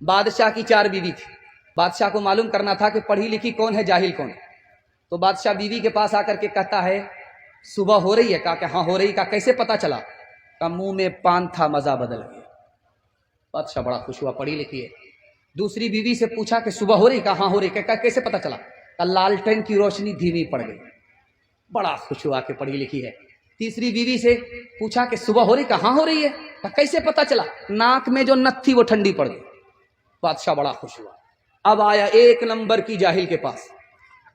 بادشاہ کی 4 بیوی تھی. بادشاہ کو معلوم کرنا تھا کہ پڑھی لکھی کون ہے جاہل کون ہے. تو بادشاہ بیوی کے پاس آ کر کے کہتا ہے صبح ہو رہی ہے؟ کہا کہ ہاں ہو رہی. کہا کیسے پتا چلا؟ کہا منہ میں پان تھا مزہ بدل گیا. بادشاہ بڑا خوش ہوا، پڑھی لکھی ہے. دوسری بیوی سے پوچھا کہ صبح ہو رہی؟ کہا ہاں ہو رہی. کہا کیسے پتا چلا؟ کہا لالٹین کی روشنی دھیمی پڑ گئی. بڑا خوش ہوا کہ پڑھی لکھی ہے. تیسری بیوی سے پوچھا کہ صبح ہو رہی؟ کہا ہاں ہو رہی ہے. کہا کیسے پتا چلا؟ ناک میں جو نت تھی وہ ٹھنڈی پڑ گئی. بادشاہ بڑا خوش ہوا. اب آیا 1 نمبر کی جاہل کے پاس،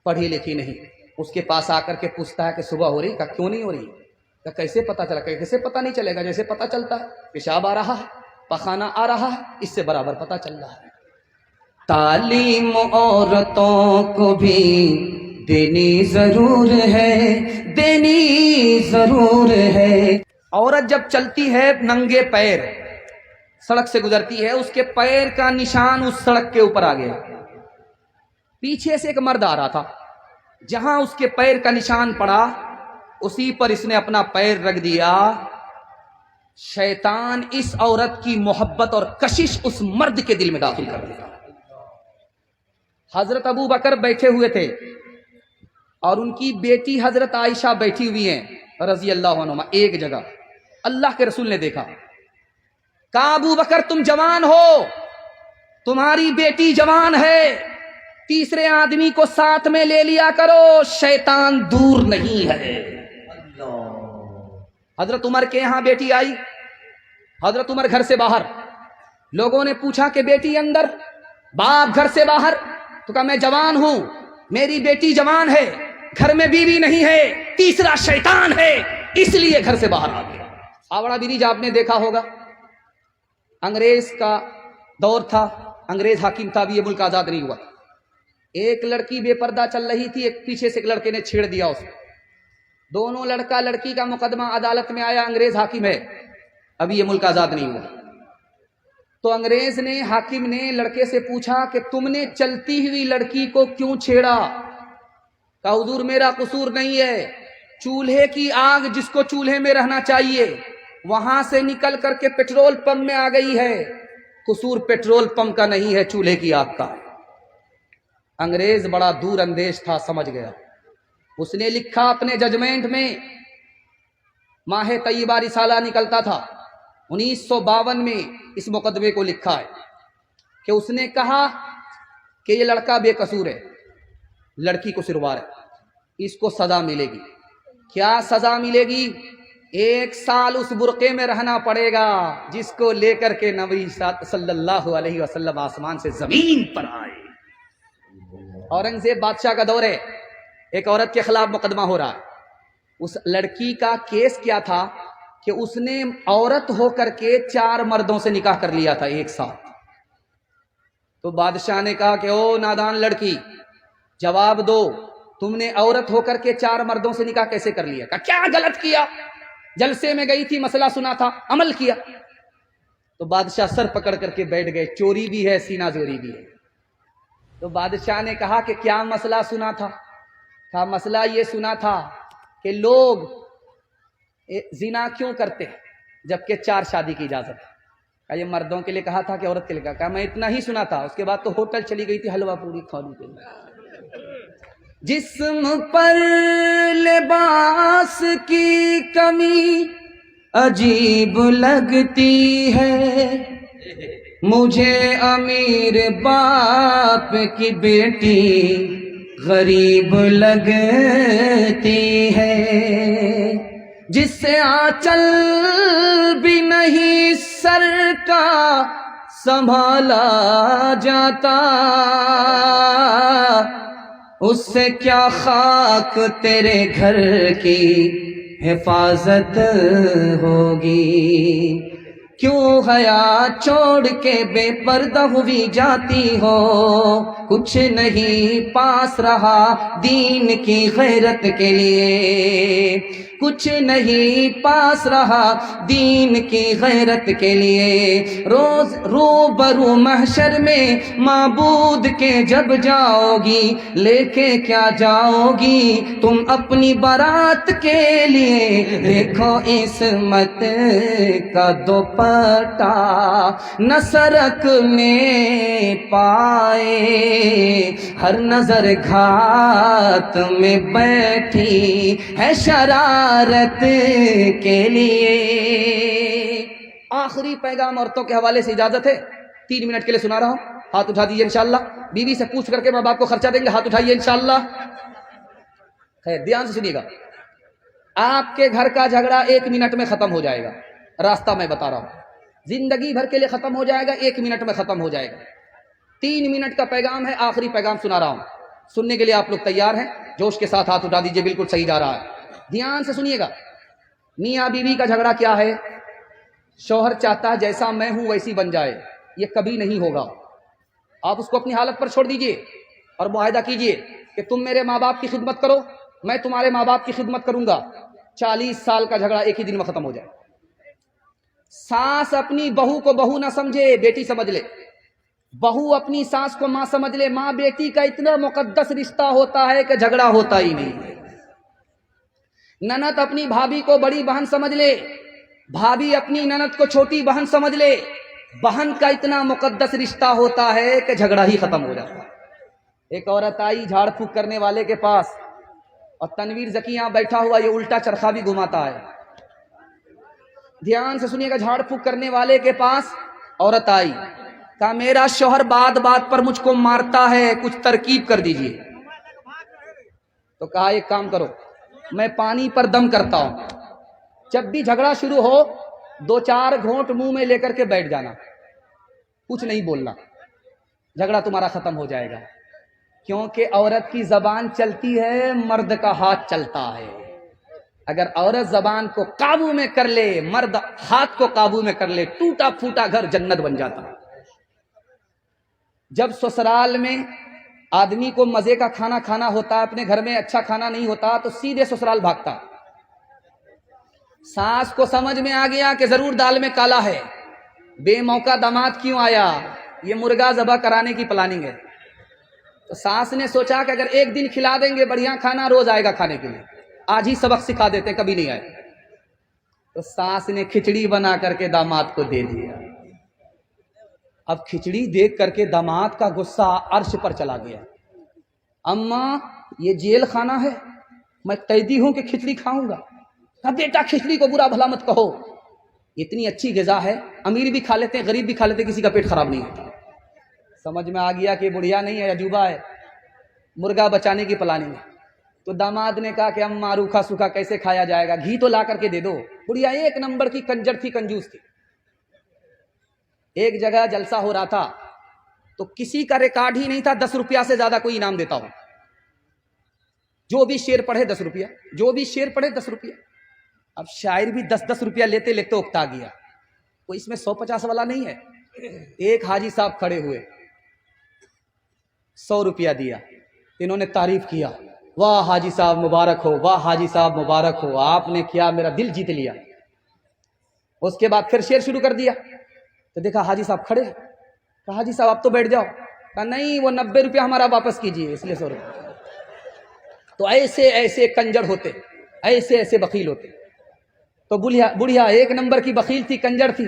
پڑھی لکھی نہیں. اس کے پاس آ کر کے پوچھتا ہے کہ صبح ہو رہی؟ کہا کیوں نہیں ہو رہی؟ کہا کیسے پتا چلا؟ کہ کیسے پتا نہیں چلے گا؟ جیسے پتا چلتا ہے پیشاب آ رہا ہے، پخانہ آ رہا ہے، اس سے برابر پتا چل رہا ہے. تعلیم عورتوں کو بھی دینی ضرور ہے، دینی ضرور ہے. عورت جب چلتی ہے ننگے پیر سڑک سے گزرتی ہے، اس کے پیر کا نشان اس سڑک کے اوپر آ گیا. پیچھے سے ایک مرد آ رہا تھا، جہاں اس کے پیر کا نشان پڑا اسی پر اس نے اپنا پیر رکھ دیا. شیطان اس عورت کی محبت اور کشش اس مرد کے دل میں داخل کر دیا. حضرت ابو بکر بیٹھے ہوئے تھے اور ان کی بیٹی حضرت عائشہ بیٹھی ہوئی ہیں رضی اللہ عنہما ایک جگہ. اللہ کے رسول نے دیکھا، کہا ابو بکر تم جوان ہو، تمہاری بیٹی جوان ہے، تیسرے آدمی کو ساتھ میں لے لیا کرو، شیطان دور نہیں ہے. حضرت عمر کے یہاں بیٹی آئی، حضرت عمر گھر سے باہر. لوگوں نے پوچھا کہ بیٹی اندر، باپ گھر سے باہر. تو کہا میں جوان ہوں، میری بیٹی جوان ہے، گھر میں بیوی نہیں ہے، تیسرا شیطان ہے، اس لیے گھر سے باہر آ گیا. آوڑا بریج آپ نے دیکھا ہوگا، انگریز کا دور تھا، انگریز حاکم تھا، ابھی یہ ملک آزاد نہیں ہوا. ایک لڑکی بے پردہ چل رہی تھی، ایک پیچھے سے ایک لڑکے نے چھیڑ دیا اس کو. دونوں لڑکا لڑکی کا مقدمہ عدالت میں آیا، انگریز حاکم ہے، ابھی یہ ملک آزاد نہیں ہوا. تو انگریز نے، حاکم نے لڑکے سے پوچھا کہ تم نے چلتی ہوئی لڑکی کو کیوں چھیڑا؟ کہا حضور میرا قصور نہیں ہے، چولہے کی آگ جس کو چولہے میں رہنا چاہیے وہاں سے نکل کر کے پیٹرول پمپ میں آ گئی ہے، قصور پیٹرول پمپ کا نہیں ہے، چولہے کی آگ کا. انگریز بڑا دور اندیش تھا، سمجھ گیا. اس نے لکھا اپنے ججمنٹ میں، ماہ طیبہ رسالہ نکلتا تھا 1952 میں، اس مقدمے کو لکھا ہے کہ اس نے کہا کہ یہ لڑکا بے قصور ہے، لڑکی کو سروار ہے، اس کو سزا ملے گی. کیا سزا ملے گی؟ 1 سال اس برقعے میں رہنا پڑے گا جس کو لے کر کے نبی صلی اللہ علیہ وسلم آسمان سے زمین پر آئے. اورنگزیب بادشاہ کا دور ہے، ایک عورت کے خلاف مقدمہ ہو رہا ہے. اس لڑکی کا کیس کیا تھا کہ اس نے عورت ہو کر کے 4 مردوں سے نکاح کر لیا تھا ایک ساتھ. تو بادشاہ نے کہا کہ او نادان لڑکی، جواب دو، تم نے عورت ہو کر کے 4 مردوں سے نکاح کیسے کر لیا؟ کہا کیا غلط کیا؟ جلسے میں گئی تھی، مسئلہ سنا تھا، عمل کیا. تو بادشاہ سر پکڑ کر کے بیٹھ گئے، چوری بھی ہے سینہ زوری بھی ہے. تو بادشاہ نے کہا کہ کیا مسئلہ سنا تھا؟ کہا مسئلہ یہ سنا تھا کہ لوگ زنا کیوں کرتے ہیں جبکہ 4 شادی کی اجازت ہے. کہا یہ مردوں کے لیے کہا تھا کہ عورت کے لیے کہا؟ کہا میں اتنا ہی سنا تھا، اس کے بعد تو ہوٹل چلی گئی تھی حلوہ پوری کھانے کے لیے. جسم پر لباس کی کمی عجیب لگتی ہے، مجھے امیر باپ کی بیٹی غریب لگتی ہے، جس سے آنچل بھی نہیں سر کا سنبھالا جاتا، اس سے کیا خاک تیرے گھر کی حفاظت ہوگی. کیوں حیا چھوڑ کے بے پردہ ہوئی جاتی ہو، کچھ نہیں پاس رہا دین کی غیرت کے لیے. کچھ نہیں پاس رہا دین کی غیرت کے لیے. روز روبرو محشر میں معبود کے جب جاؤ گی لے کے کیا جاؤ گی تم اپنی بارات کے لیے. دیکھو عصمت کا دوپٹہ نہ سرکنے پائے ہر نظر گھات میں بیٹھی ہے شرارت کے لیے. آخری پیغام عورتوں کے حوالے سے اجازت ہے, 3 منٹ کے لیے سنا رہا ہوں, ہاتھ اٹھا دیجیے انشاءاللہ. بیوی سے پوچھ کر کے ماں باپ کو خرچہ دیں گے, ہاتھ اٹھائیے انشاءاللہ. خیر دھیان سے سنیے گا, آپ کے گھر کا جھگڑا 1 منٹ میں ختم ہو جائے گا. راستہ میں بتا رہا ہوں, زندگی بھر کے لیے ختم ہو جائے گا, 1 منٹ میں ختم ہو جائے گا. 3 منٹ کا پیغام ہے, آخری پیغام سنا رہا ہوں. سننے کے لیے آپ لوگ تیار ہیں؟ جوش کے ساتھ ہاتھ اٹھا دیجیے, بالکل صحیح جا رہا ہے. دھیان سے سنیے گا. میاں بیوی کا جھگڑا کیا ہے؟ شوہر چاہتا ہے جیسا میں ہوں ویسی بن جائے, یہ کبھی نہیں ہوگا. آپ اس کو اپنی حالت پر چھوڑ دیجئے اور معاہدہ کیجئے کہ تم میرے ماں باپ کی خدمت کرو, میں تمہارے ماں باپ کی خدمت کروں گا. 40 سال کا جھگڑا ایک ہی دن میں ختم ہو جائے. ساس اپنی بہو کو بہو نہ سمجھے, بیٹی سمجھ لے. بہو اپنی ساس کو ماں سمجھ لے. ماں بیٹی کا اتنا مقدس رشتہ ہوتا ہے کہ جھگڑا ہوتا ہی نہیں. نند اپنی بھابھی کو بڑی بہن سمجھ لے, بھابھی اپنی نند کو چھوٹی بہن سمجھ لے. بہن کا اتنا مقدس رشتہ ہوتا ہے کہ جھگڑا ہی ختم ہو جاتا ہے. ایک عورت آئی جھاڑ پھونک کرنے والے کے پاس, اور تنویر ذکی یہاں بیٹھا ہوا یہ الٹا چرخا بھی گھماتا ہے. دھیان سے سنیے گا. جھاڑ پھونک کرنے والے کے پاس عورت آئی, کہا میرا شوہر بات بات پر مجھ کو مارتا ہے, کچھ ترکیب کر دیجئے. تو کہا ایک کام کرو, میں پانی پر دم کرتا ہوں, جب بھی جھگڑا شروع ہو 2-4 گھونٹ منہ میں لے کر کے بیٹھ جانا, کچھ نہیں بولنا, جھگڑا تمہارا ختم ہو جائے گا. کیونکہ عورت کی زبان چلتی ہے, مرد کا ہاتھ چلتا ہے. اگر عورت زبان کو قابو میں کر لے, مرد ہاتھ کو قابو میں کر لے, ٹوٹا پھوٹا گھر جنت بن جاتا ہے. جب سسرال میں آدمی کو مزے کا کھانا کھانا ہوتا ہے, اپنے گھر میں اچھا کھانا نہیں ہوتا, تو سیدھے سسرال بھاگتا. ساس کو سمجھ میں آ گیا کہ ضرور دال میں کالا ہے, بے موقع داماد کیوں آیا, یہ مرغا ذبح کرانے کی پلاننگ ہے. تو ساس نے سوچا کہ اگر ایک دن کھلا دیں گے بڑھیا کھانا, روز آئے گا کھانے کے لیے, آج ہی سبق سکھا دیتے, کبھی نہیں آئے. تو ساس نے کھچڑی بنا کر کے داماد کو دے دیا. اب کھچڑی دیکھ کر کے داماد کا غصہ عرش پر چلا گیا. اماں یہ جیل خانہ ہے, میں قیدی ہوں کہ کھچڑی کھاؤں گا. اب بیٹا کھچڑی کو برا بھلا مت کہو, اتنی اچھی غذا ہے, امیر بھی کھا لیتے ہیں, غریب بھی کھا لیتے ہیں, کسی کا پیٹ خراب نہیں ہوتا. سمجھ میں آ گیا کہ بڑھیا نہیں ہے, عجوبہ ہے, مرغا بچانے کی پلاننگ ہے. تو داماد نے کہا کہ اماں روکھا سوکھا کیسے کھایا جائے گا, گھی تو لا کر کے دے دو. بڑھیا 1 نمبر کی کنجر تھی, کنجوس تھی. ایک جگہ جلسہ ہو رہا تھا, تو کسی کا ریکارڈ ہی نہیں تھا 10 روپیہ سے زیادہ کوئی انعام دیتا ہو. جو بھی شعر پڑھے 10 روپیہ, جو بھی شعر پڑھے 10 روپیہ. اب شاعر بھی 10 روپیہ لیتے لیتے اکتا گیا, کوئی اس میں 150 والا نہیں ہے. ایک حاجی صاحب کھڑے ہوئے, 100 روپیہ دیا. انہوں نے تعریف کیا, واہ حاجی صاحب مبارک ہو, واہ حاجی صاحب مبارک ہو, آپ نے کیا میرا دل جیت لیا. اس کے بعد پھر شعر شروع کر دیا, تو دیکھا حاجی صاحب کھڑے, کہا حاجی صاحب آپ تو بیٹھ جاؤ. کہا نہیں, وہ 90 روپیہ ہمارا واپس کیجیے, اس لیے 100 روپیہ. تو ایسے ایسے کنجر ہوتے, ایسے ایسے بخیل ہوتے. تو بڑھیا 1 نمبر کی بخیل تھی, کنجر تھی.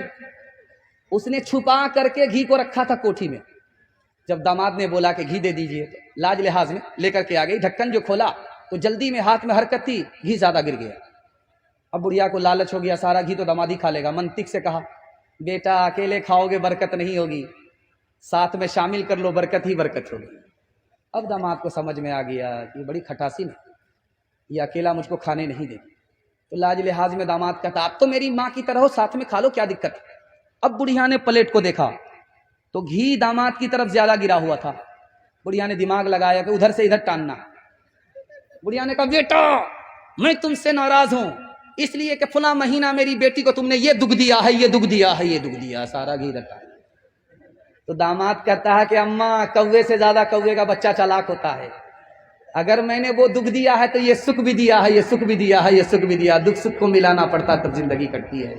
اس نے چھپا کر کے گھی کو رکھا تھا کوٹھی میں. جب داماد نے بولا کہ گھی دے دیجئے, تو لاج لحاظ میں لے کر کے آ گئی. ڈھکن جو کھولا تو جلدی میں ہاتھ میں حرکت تھی, گھی زیادہ گر گیا. اب بڑھیا کو لالچ ہو گیا, سارا گھی تو داماد ہی کھا لے گا. منطق سے کہا بیٹا اکیلے کھاؤ گے برکت نہیں ہوگی, ساتھ میں شامل کر لو, برکت ہی برکت ہوگی. اب داماد کو سمجھ میں آ گیا کہ یہ بڑی کھٹاسی ہے, یہ اکیلا مجھ کو کھانے نہیں دے. تو لاج لحاظ میں داماد کہتا آپ تو میری ماں کی طرح ہو, ساتھ میں کھا لو, کیا دقت. اب بڑھیا نے پلیٹ کو دیکھا تو گھی داماد کی طرف زیادہ گرا ہوا تھا. بڑھیا نے دماغ لگایا کہ ادھر سے ادھر ٹاننا. بڑھیا نے کہا بیٹا میں تم سے ناراض ہوں, اس لیے کہ فلاں مہینہ میری بیٹی کو تم نے یہ دکھ دیا ہے, یہ دکھ دیا ہے, یہ دکھ دیا, سارا گھی ڈٹا. تو داماد کہتا ہے کہ اماں کوے سے زیادہ کوے کا بچہ چالاک ہوتا ہے. اگر میں نے وہ دکھ دیا ہے تو یہ سکھ بھی دیا ہے، یہ سکھ بھی دیا ہے، یہ سکھ بھی دیا، دکھ سکھ کو ملانا پڑتا تب زندگی کٹتی ہے۔